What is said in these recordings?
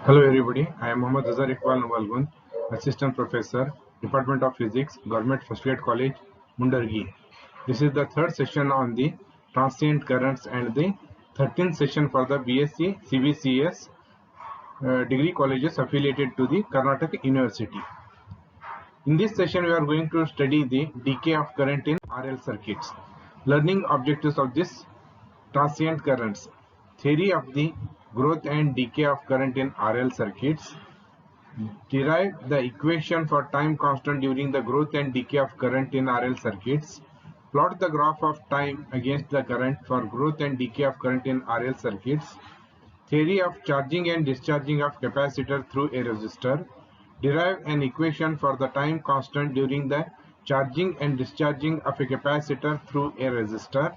Hello everybody, I am Mohammad Azhar Iqbal Nawalgun, Assistant Professor, Department of Physics, Government First Grade College, Mundargi. This is the third session on the transient currents and the 13th session for the BSc CBCS degree colleges affiliated to the Karnataka University. In this session, we are going to study the decay of current in RL circuits. Learning objectives of this transient currents. Theory of the growth and decay of current in RL circuits. Derive the equation for time constant during the growth and decay of current in RL circuits. Plot the graph of time against the current for growth and decay of current in RL circuits. Theory of charging and discharging of capacitor through a resistor. Derive an equation for the time constant during the charging and discharging of a capacitor through a resistor.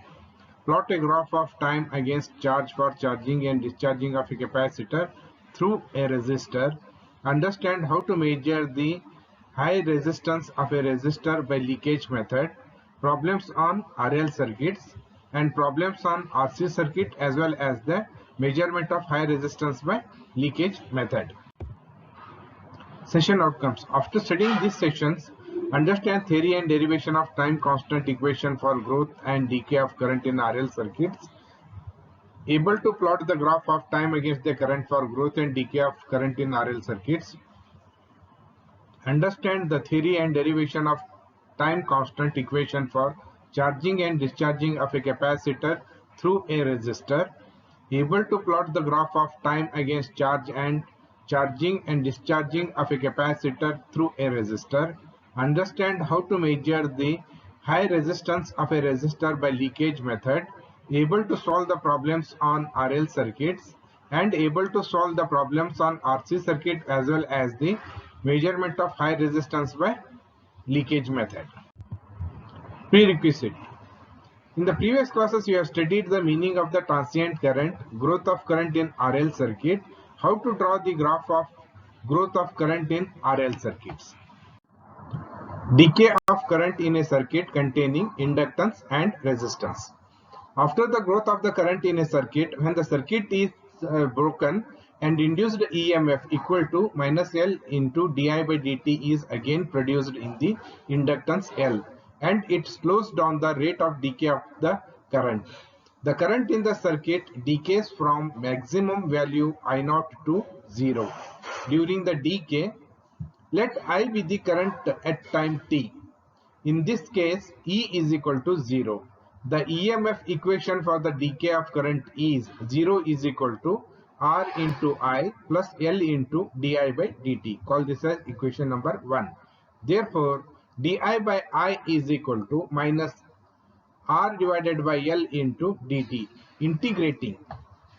Plot a graph of time against charge for charging and discharging of a capacitor through a resistor. Understand how to measure the high resistance of a resistor by leakage method. Problems on RL circuits and problems on RC circuit, as well as the measurement of high resistance by leakage method. Session outcomes. After studying these sessions, understand theory and derivation of time constant equation for growth and decay of current in RL circuits. Able to plot the graph of time against the current for growth and decay of current in RL circuits. Understand the theory and derivation of time constant equation for charging and discharging of a capacitor through a resistor. Able to plot the graph of time against charging and discharging of a capacitor through a resistor. Understand how to measure the high resistance of a resistor by leakage method. Able to solve the problems on RL circuits and able to solve the problems on RC circuit, as well as the measurement of high resistance by leakage method. Prerequisite. In the previous classes, you have studied the meaning of the transient current, growth of current in RL circuit, how to draw the graph of growth of current in RL circuits. Decay of current in a circuit containing inductance and resistance. After the growth of the current in a circuit, when the circuit is broken and induced EMF equal to minus L into di by dt is again produced in the inductance L, and it slows down the rate of decay of the current. The current in the circuit decays from maximum value I0 to 0. During the decay, let I be the current at time t. In this case, E is equal to 0. The EMF equation for the decay of current is 0 is equal to R into I plus L into di by dt. Call this as equation number 1. Therefore, di by I is equal to minus R divided by L into dt. Integrating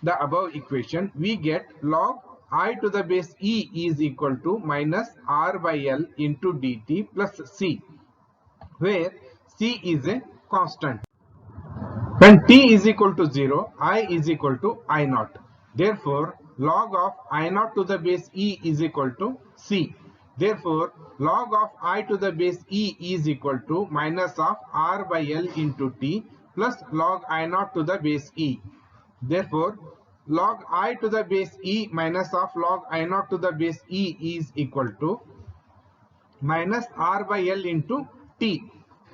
the above equation, we get log I to the base E is equal to minus R by L into dt plus C, where C is a constant. When t is equal to 0, I is equal to I0. Therefore, log of I0 to the base E is equal to C. Therefore, log of I to the base E is equal to minus of R by L into t plus log I0 to the base E. Therefore, log I to the base E minus of log I0 to the base E is equal to minus R by L into t.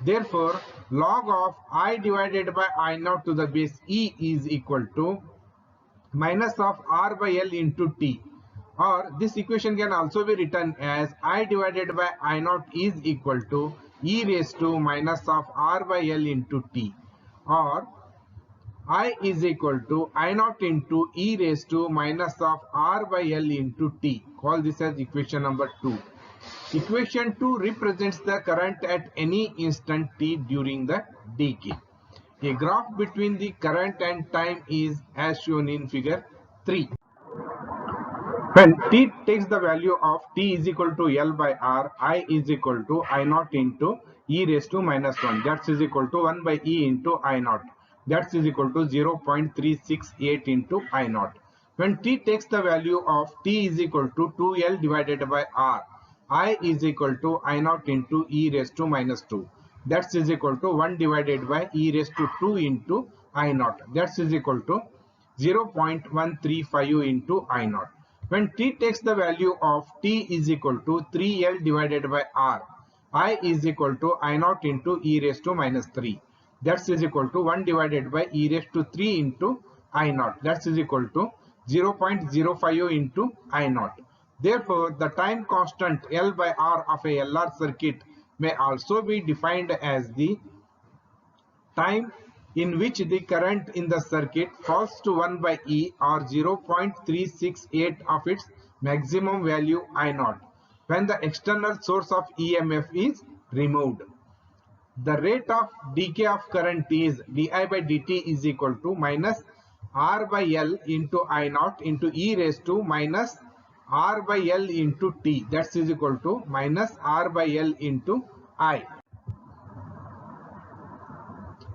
Therefore, log of I divided by I0 to the base E is equal to minus of R by L into t. Or this equation can also be written as I divided by I0 is equal to e raised to minus of R by L into t. Or I is equal to I0 into e raised to minus of R by L into t. Call this as equation number 2. Equation 2 represents the current at any instant t during the decay. A graph between the current and time is as shown in figure 3. When t takes the value of t is equal to L by R, I is equal to I0 into e raised to minus 1. That is equal to 1 by e into I0. That is equal to 0.368 into I0. When t takes the value of t is equal to 2L divided by R, I is equal to I0 into e raised to minus 2. That is equal to 1 divided by e raised to 2 into I0. That is equal to 0.135 into I0. When t takes the value of t is equal to 3L divided by R, I is equal to I naught into e raised to minus 3. That is equal to 1 divided by e raised to 3 into I naught. That is equal to 0.05 into I naught. Therefore, the time constant L by R of a LR circuit may also be defined as the time in which the current in the circuit falls to 1 by E or 0.368 of its maximum value I naught when the external source of EMF is removed. The rate of decay of current is di by dt is equal to minus R by L into I naught into e raised to minus R by L into t. That is equal to minus R by L into I.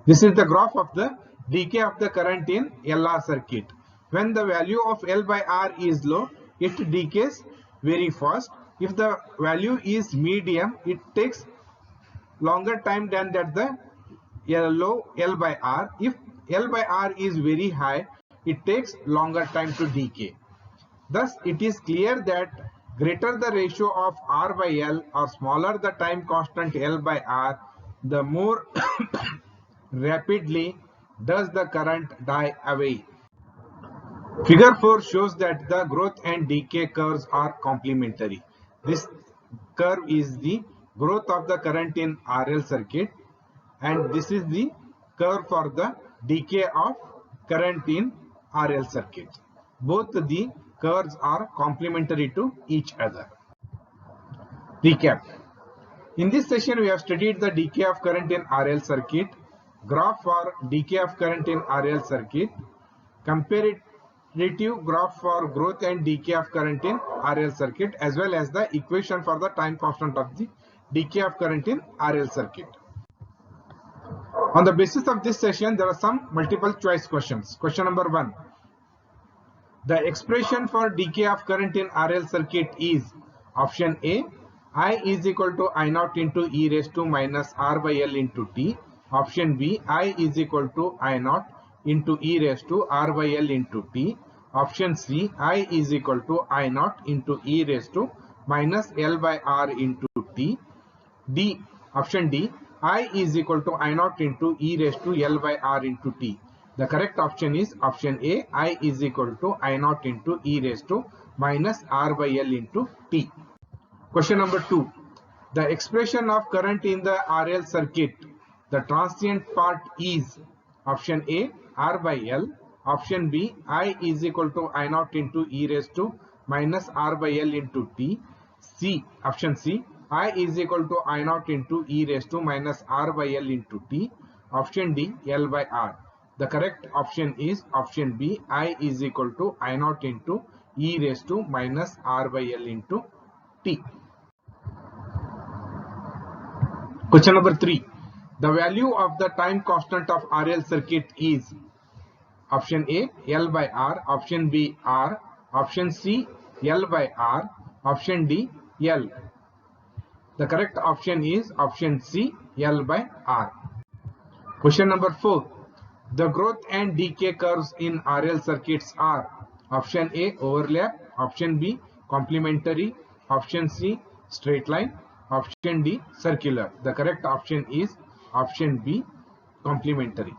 This is the graph of the decay of the current in LR circuit. When the value of L by R is low, it decays very fast. If the value is medium, it takes longer time than that the low L by R. If L by R is very high, it takes longer time to decay. Thus, it is clear that greater the ratio of R by L or smaller the time constant L by R, the more rapidly does the current die away. Figure 4 shows that the growth and decay curves are complementary. This curve is the growth of the current in RL circuit, and this is the curve for the decay of current in RL circuit. Both the curves are complementary to each other. Recap. In this session, we have studied the decay of current in RL circuit, graph for decay of current in RL circuit, comparative graph for growth and decay of current in RL circuit, as well as the equation for the time constant of the decay of current in RL circuit. On the basis of this session, there are some multiple choice questions. Question number 1. The expression for decay of current in RL circuit is option A, I is equal to I naught into e raised to minus R by L into t. Option B, I is equal to I naught into e raised to R by L into t. Option C, I is equal to I naught into e raised to minus L by R into t. D. Option D, I is equal to I naught into e raised to L by R into t. The correct option is option A, I is equal to I naught into e raised to minus R by L into t. Question number 2. The expression of current in the RL circuit, the transient part is option A, R by L. Option B, I is equal to I naught into e raised to minus R by L into t. C. Option C, I is equal to I naught into e raised to minus R by L into t. Option D, L by R. The correct option is option B, I is equal to I naught into e raised to minus R by L into t. Question number 3. The value of the time constant of RL circuit is option A, L by R. Option B, R. Option C, L by R. Option D, L. The correct option is option C, L by R. Question number 4. The growth and decay curves in RL circuits are option A, overlap. Option B, complementary. Option C, straight line. Option D, circular. The correct option is option B, complementary.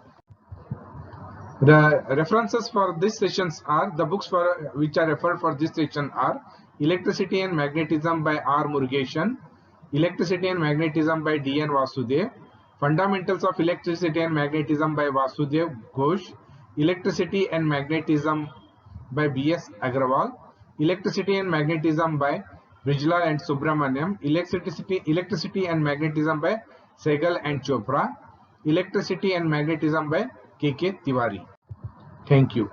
The references for these sessions are, the books for which are referred for this session are Electricity and Magnetism by R. Murugesan, Electricity and Magnetism by D. N. Vasudev, Fundamentals of Electricity and Magnetism by Vasudev Ghosh, Electricity and Magnetism by B. S. Agrawal, Electricity and Magnetism by Brijlal and Subramaniam, Electricity and Magnetism by Sehgal and Chopra, Electricity and Magnetism by K. K. Tiwari. Thank you.